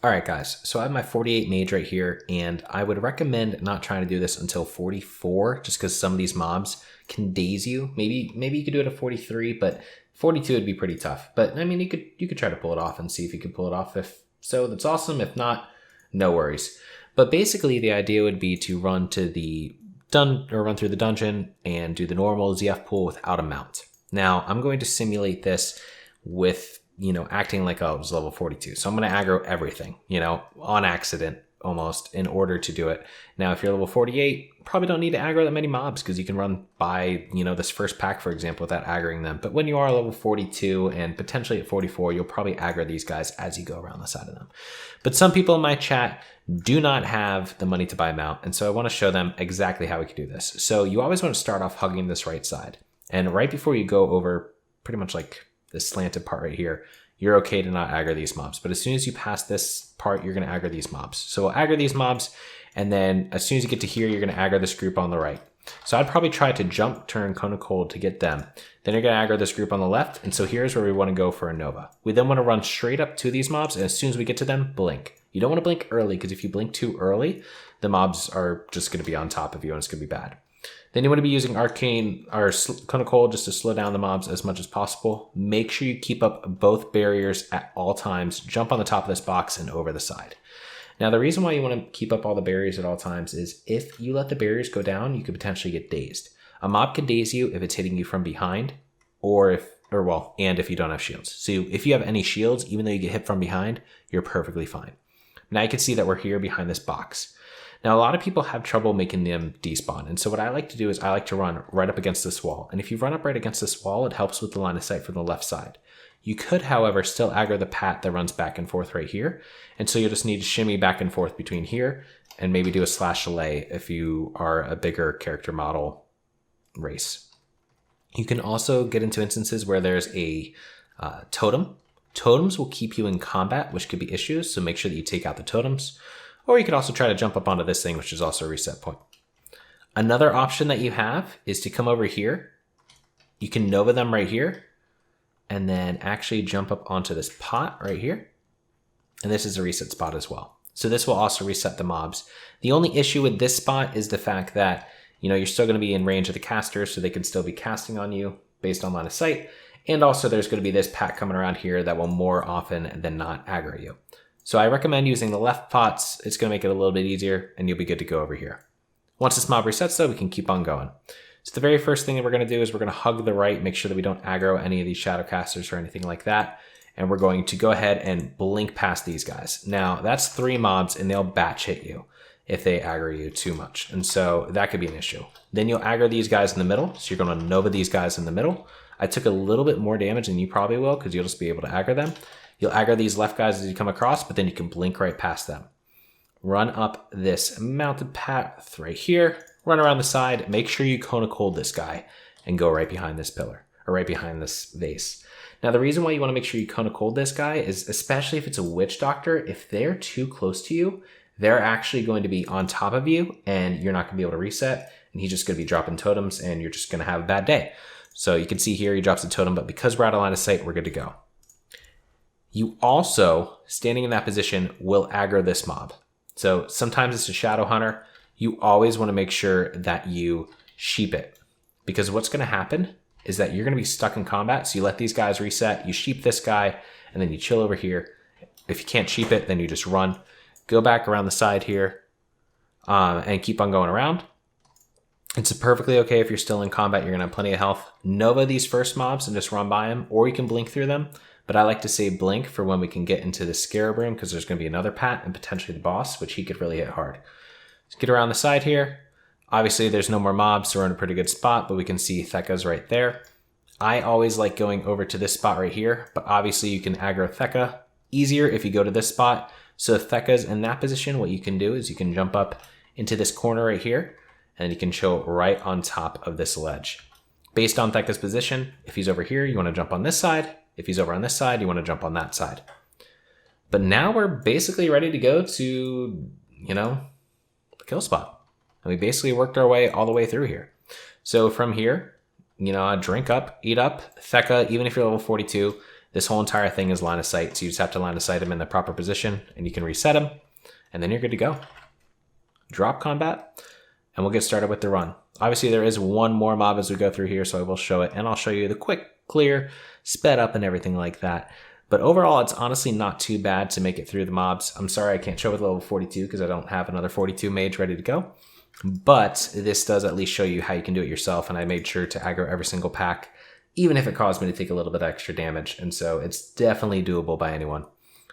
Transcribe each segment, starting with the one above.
All right, guys, so I have my 48 mage right here, and I would recommend not trying to do this until 44, just because some of these mobs can daze you. Maybe you could do it at 43, but 42 would be pretty tough. But I mean, you could try to pull it off and see if you could pull it off. If so, that's awesome. If not, no worries. But basically, the idea would be to run to the run through the dungeon and do the normal ZF pull without a mount. Now, I'm going to simulate this with acting like I was level 42. So I'm going to aggro everything, on accident almost in order to do it. Now, if you're level 48, probably don't need to aggro that many mobs because you can run by, this first pack, for example, without aggroing them. But when you are level 42 and potentially at 44, you'll probably aggro these guys as you go around the side of them. But some people in my chat do not have the money to buy a mount. And so I want to show them exactly how we can do this. So you always want to start off hugging this right side. And right before you go over pretty much like this slanted part right here, you're okay to not aggro these mobs. But as soon as you pass this part, you're going to aggro these mobs. So we'll aggro these mobs, and then as soon as you get to here, you're going to aggro this group on the right. So I'd probably try to jump, turn, Cone of Cold to get them. Then you're going to aggro this group on the left, and so here's where we want to go for a Nova. We then want to run straight up to these mobs, and as soon as we get to them, blink. You don't want to blink early, because if you blink too early, the mobs are just going to be on top of you, and it's going to be bad. Then you want to be using Arcane or Cone of Cold just to slow down the mobs as much as possible. Make sure you keep up both barriers at all times. Jump on the top of this box and over the side. Now, the reason why you want to keep up all the barriers at all times is if you let the barriers go down, you could potentially get dazed. A mob can daze you if it's hitting you from behind and if you don't have shields. So if you have any shields, even though you get hit from behind, you're perfectly fine. Now you can see that we're here behind this box. Now, a lot of people have trouble making them despawn. And so what I like to do is I like to run right up against this wall. And if you run up right against this wall, it helps with the line of sight from the left side. You could, however, still aggro the pat that runs back and forth right here. And so you'll just need to shimmy back and forth between here and maybe do a slash delay if you are a bigger character model race. You can also get into instances where there's a totem. Totems will keep you in combat, which could be issues. So make sure that you take out the totems. Or you could also try to jump up onto this thing, which is also a reset point. Another option that you have is to come over here. You can Nova them right here, and then actually jump up onto this pot right here. And this is a reset spot as well. So this will also reset the mobs. The only issue with this spot is the fact that, you're still going to be in range of the casters, so they can still be casting on you based on line of sight. And also there's going to be this pat coming around here that will more often than not aggro you. So I recommend using the left pots. It's going to make it a little bit easier, and you'll be good to go over here. Once this mob resets, though, we can keep on going. So the very first thing that we're going to do is we're going to hug the right, make sure that we don't aggro any of these shadow casters or anything like that. And we're going to go ahead and blink past these guys. Now, that's 3 mobs, and they'll batch hit you if they aggro you too much. And so that could be an issue. Then you'll aggro these guys in the middle. So you're going to Nova these guys in the middle. I took a little bit more damage than you probably will because you'll just be able to aggro them. You'll aggro these left guys as you come across, but then you can blink right past them. Run up this mounted path right here, run around the side, make sure you Cone of Cold this guy, and go right behind this pillar, or right behind this vase. Now, the reason why you want to make sure you Cone of Cold this guy is, especially if it's a witch doctor, if they're too close to you, they're actually going to be on top of you, and you're not going to be able to reset, and he's just going to be dropping totems, and you're just going to have a bad day. So you can see here, he drops a totem, but because we're out of line of sight, we're good to go. You also, standing in that position, will aggro this mob. So sometimes it's a shadow hunter. You always want to make sure that you sheep it, because what's going to happen is that you're going to be stuck in combat. So you let these guys reset, you sheep this guy, and then you chill over here. If you can't sheep it, then you just run. Go back around the side here and keep on going around. It's perfectly okay if you're still in combat. You're going to have plenty of health. Nova these first mobs and just run by them, or you can blink through them. But I like to say blink for when we can get into the scarab room, because there's going to be another pat and potentially the boss, which he could really hit hard. Let's get around the side here. Obviously, there's no more mobs, so we're in a pretty good spot, but we can see Theka's right there. I always like going over to this spot right here, but obviously you can aggro Theka easier if you go to this spot. So if Theka's in that position, what you can do is you can jump up into this corner right here, and you can chill right on top of this ledge. Based on Theka's position, if he's over here, you want to jump on this side. If he's over on this side, you want to jump on that side. But now we're basically ready to go to, the kill spot. And we basically worked our way all the way through here. So from here, drink up, eat up. Theka, even if you're level 42, This whole entire thing is line of sight, so you just have to line of sight him in the proper position, and you can reset him, and then you're good to go. Drop combat, and we'll get started with the run. Obviously, there is one more mob as we go through here, so I will show it, and I'll show you the quick, clear, sped up, and everything like that. But overall, it's honestly not too bad to make it through the mobs. I'm sorry I can't show with level 42 because I don't have another 42 mage ready to go. But this does at least show you how you can do it yourself, and I made sure to aggro every single pack, even if it caused me to take a little bit extra damage, and so it's definitely doable by anyone.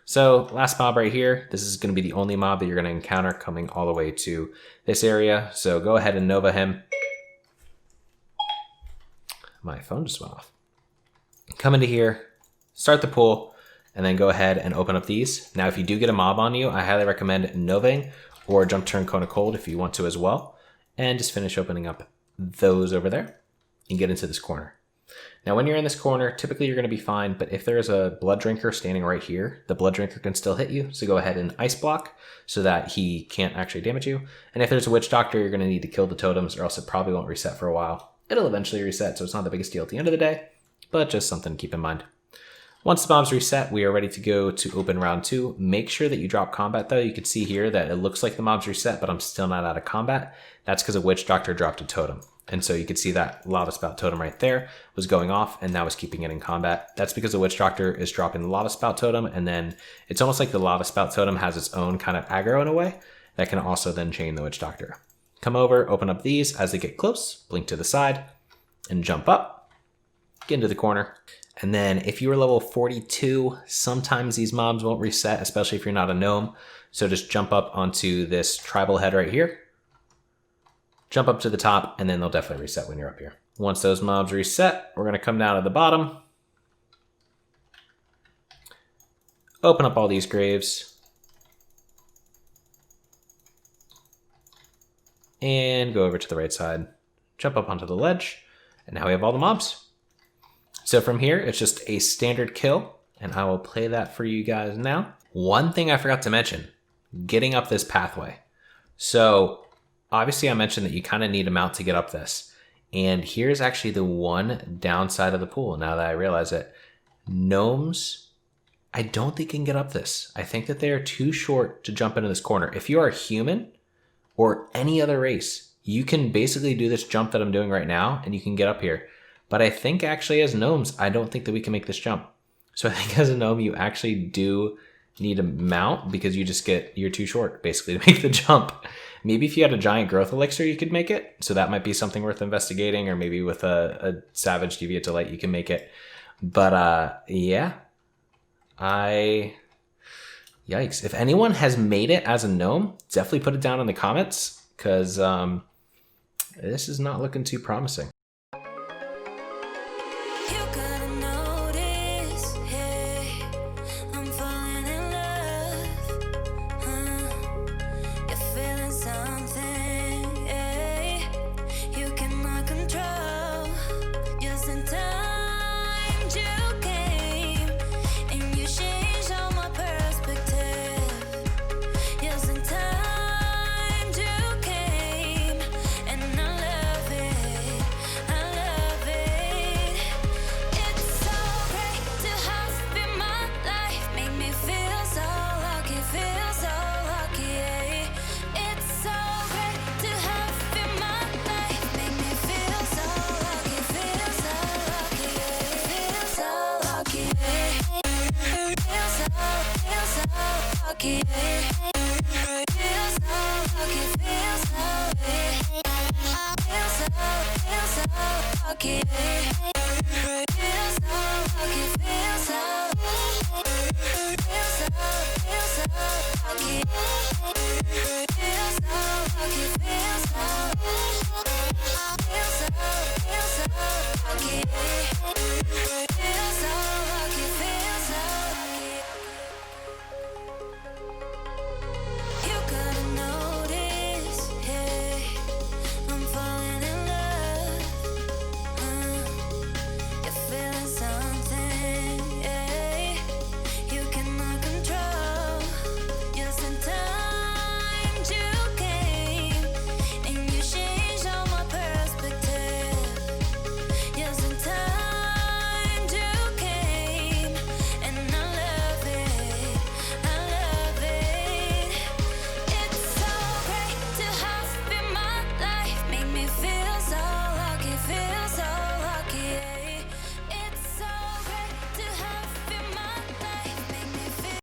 So last mob right here, this is going to be the only mob that you're going to encounter coming all the way to this area, so go ahead and Nova him. My phone just went off. Come into here, start the pool, and then go ahead and open up these. Now if you do get a mob on you, I highly recommend Novaing or Jump Turn Cone of Cold if you want to as well, and just finish opening up those over there and get into this corner. Now when you're in this corner, typically you're going to be fine, but if there is a Blood Drinker standing right here, the Blood Drinker can still hit you, so go ahead and Ice Block so that he can't actually damage you. And if there's a Witch Doctor, you're going to need to kill the totems or else it probably won't reset for a while. It'll eventually reset, so it's not the biggest deal at the end of the day, but just something to keep in mind. Once the mobs reset, we are ready to go to open round 2. Make sure that you drop combat though. You can see here that it looks like the mobs reset, but I'm still not out of combat. That's because a Witch Doctor dropped a totem. And so you could see that Lava Spout totem right there was going off, and that was keeping it in combat. That's because the Witch Doctor is dropping the Lava Spout totem, and then it's almost like the Lava Spout totem has its own kind of aggro in a way that can also then chain the Witch Doctor. Come over, open up these as they get close, blink to the side, and jump up, get into the corner. And then if you were level 42, sometimes these mobs won't reset, especially if you're not a gnome. So just jump up onto this tribal head right here. Jump up to the top, and then they'll definitely reset when you're up here. Once those mobs reset, we're going to come down to the bottom. Open up all these graves. And go over to the right side. Jump up onto the ledge. And now we have all the mobs. So from here, it's just a standard kill, and I will play that for you guys now. One thing I forgot to mention, getting up this pathway. So obviously I mentioned that you kind of need a mount to get up this. And here's actually the one downside of the pool, now that I realize it. Gnomes, I don't think can get up this. I think that they are too short to jump into this corner. If you are a human or any other race, you can basically do this jump that I'm doing right now, and you can get up here. But I think actually as gnomes, I don't think that we can make this jump. So I think as a gnome, you actually do need a mount because you're too short basically to make the jump. Maybe if you had a giant growth elixir, you could make it. So that might be something worth investigating, or maybe with a savage deviate delight, you can make it. But yeah, yikes. If anyone has made it as a gnome, definitely put it down in the comments because this is not looking too promising.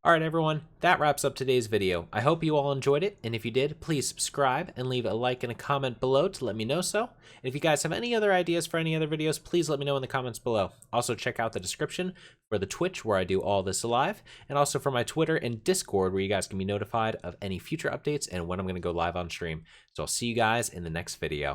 Alright everyone, that wraps up today's video. I hope you all enjoyed it, and if you did, please subscribe and leave a like and a comment below to let me know so. And if you guys have any other ideas for any other videos, please let me know in the comments below. Also check out the description for the Twitch where I do all this live, and also for my Twitter and Discord where you guys can be notified of any future updates and when I'm going to go live on stream. So I'll see you guys in the next video.